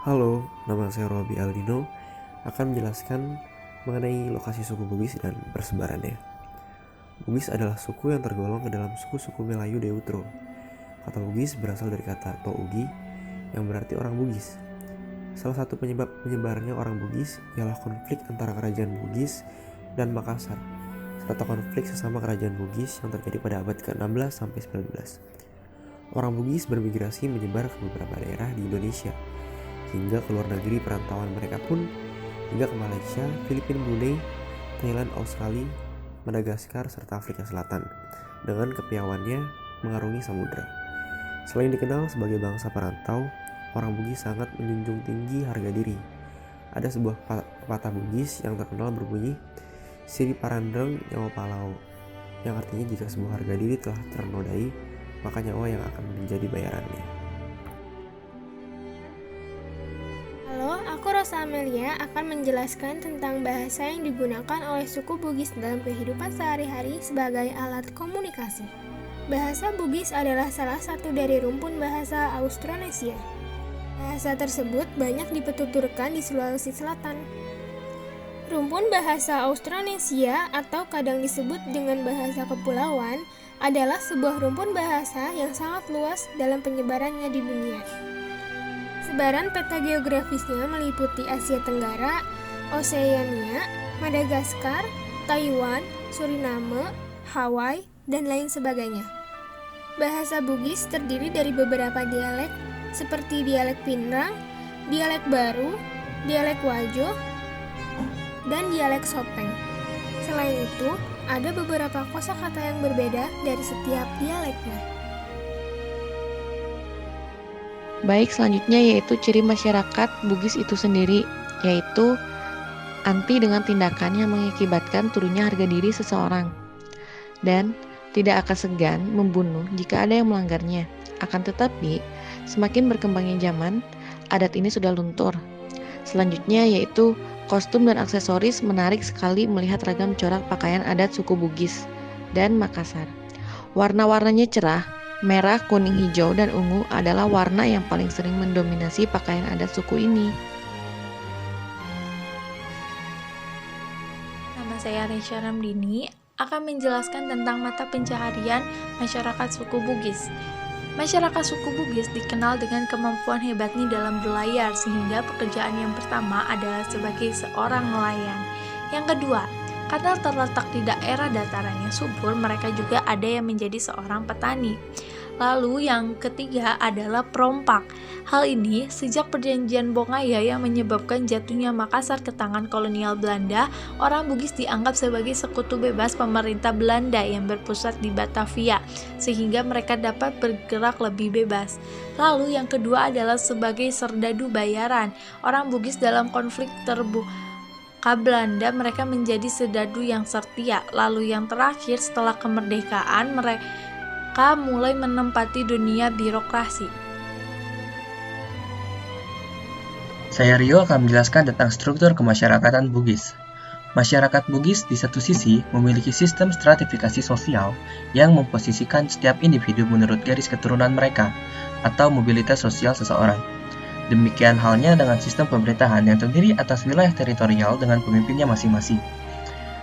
Halo, nama saya Robi Aldino akan menjelaskan mengenai lokasi suku Bugis dan persebarannya. Bugis adalah suku yang tergolong ke dalam suku-suku Melayu Deutero. Kata Bugis berasal dari kata Tougi yang berarti orang Bugis. Salah satu penyebab penyebarannya orang Bugis ialah konflik antara kerajaan Bugis dan Makassar, serta konflik sesama kerajaan Bugis yang terjadi pada abad ke-16 sampai 19. Orang Bugis bermigrasi menyebar ke beberapa daerah di Indonesia, hingga ke luar negeri. Perantauan mereka pun hingga ke Malaysia, Filipina, Brunei, Thailand, Australia, Madagaskar, serta Afrika Selatan dengan kepiawaiannya mengarungi samudera. Selain dikenal sebagai bangsa perantau, orang Bugis sangat menjunjung tinggi harga diri. Ada sebuah pepatah Bugis yang terkenal berbunyi, "Siri parandeng nyawa palau," yang artinya jika sebuah harga diri telah ternodai, maka nyawa yang akan menjadi bayarannya. Halo, aku Rosa Amelia akan menjelaskan tentang bahasa yang digunakan oleh suku Bugis dalam kehidupan sehari-hari sebagai alat komunikasi. Bahasa Bugis adalah salah satu dari rumpun bahasa Austronesia. Bahasa tersebut banyak dipetuturkan di Sulawesi Selatan. Rumpun bahasa Austronesia atau kadang disebut dengan bahasa kepulauan adalah sebuah rumpun bahasa yang sangat luas dalam penyebarannya di dunia. Sebaran peta geografisnya meliputi Asia Tenggara, Oseania, Madagaskar, Taiwan, Suriname, Hawaii, dan lain sebagainya. Bahasa Bugis terdiri dari beberapa dialek seperti dialek Pinrang, dialek Baru, dialek Wajo, dan dialek Sopeng. Selain itu, ada beberapa kosakata yang berbeda dari setiap dialeknya. Baik, selanjutnya yaitu ciri masyarakat Bugis itu sendiri, yaitu anti dengan tindakan yang mengakibatkan turunnya harga diri seseorang, dan tidak akan segan membunuh jika ada yang melanggarnya. Akan tetapi, semakin berkembangnya zaman, adat ini sudah luntur. Selanjutnya yaitu kostum dan aksesoris menarik sekali melihat ragam corak pakaian adat suku Bugis dan Makassar. Warna-warnanya cerah. Merah, kuning, hijau, dan ungu adalah warna yang paling sering mendominasi pakaian adat suku ini. Nama saya Resya Ramdini akan menjelaskan tentang mata pencaharian masyarakat suku Bugis. Masyarakat suku Bugis dikenal dengan kemampuan hebatnya dalam berlayar, sehingga pekerjaan yang pertama adalah sebagai seorang nelayan. Yang kedua, karena terletak di daerah dataran yang subur, mereka juga ada yang menjadi seorang petani. Lalu yang ketiga adalah perompak. Hal ini sejak perjanjian Bongaya yang menyebabkan jatuhnya Makassar ke tangan kolonial Belanda, orang Bugis dianggap sebagai sekutu bebas pemerintah Belanda yang berpusat di Batavia, sehingga mereka dapat bergerak lebih bebas. Lalu yang kedua adalah sebagai serdadu bayaran. Orang Bugis dalam konflik terbuka Belanda, mereka menjadi serdadu yang setia. Lalu yang terakhir, setelah kemerdekaan, mereka mulai menempati dunia birokrasi. Saya Rio akan menjelaskan tentang struktur kemasyarakatan Bugis. Masyarakat Bugis di satu sisi memiliki sistem stratifikasi sosial yang memposisikan setiap individu menurut garis keturunan mereka atau mobilitas sosial seseorang. Demikian halnya dengan sistem pemerintahan yang terdiri atas wilayah teritorial dengan pemimpinnya masing-masing.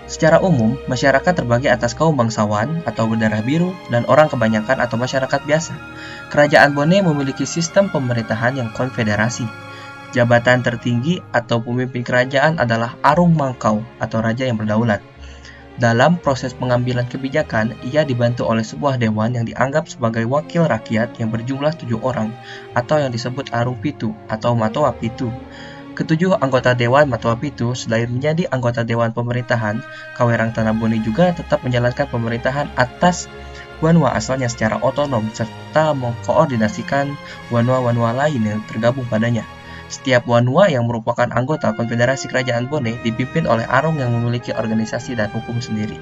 Secara umum, masyarakat terbagi atas kaum bangsawan atau berdarah biru dan orang kebanyakan atau masyarakat biasa. Kerajaan Bone memiliki sistem pemerintahan yang konfederasi. Jabatan tertinggi atau pemimpin kerajaan adalah Arung Mangkau atau raja yang berdaulat. Dalam proses pengambilan kebijakan, ia dibantu oleh sebuah dewan yang dianggap sebagai wakil rakyat yang berjumlah 7 orang atau yang disebut Arung Pitu atau Matoa Pitu. Ketujuh anggota Dewan Matoa Pitu selain menjadi anggota Dewan Pemerintahan, Kawerang Tanah Bone juga tetap menjalankan pemerintahan atas Wanua asalnya secara otonom serta mengkoordinasikan Wanua-Wanua lain yang tergabung padanya. Setiap Wanua yang merupakan anggota Konfederasi Kerajaan Bone dipimpin oleh Arung yang memiliki organisasi dan hukum sendiri.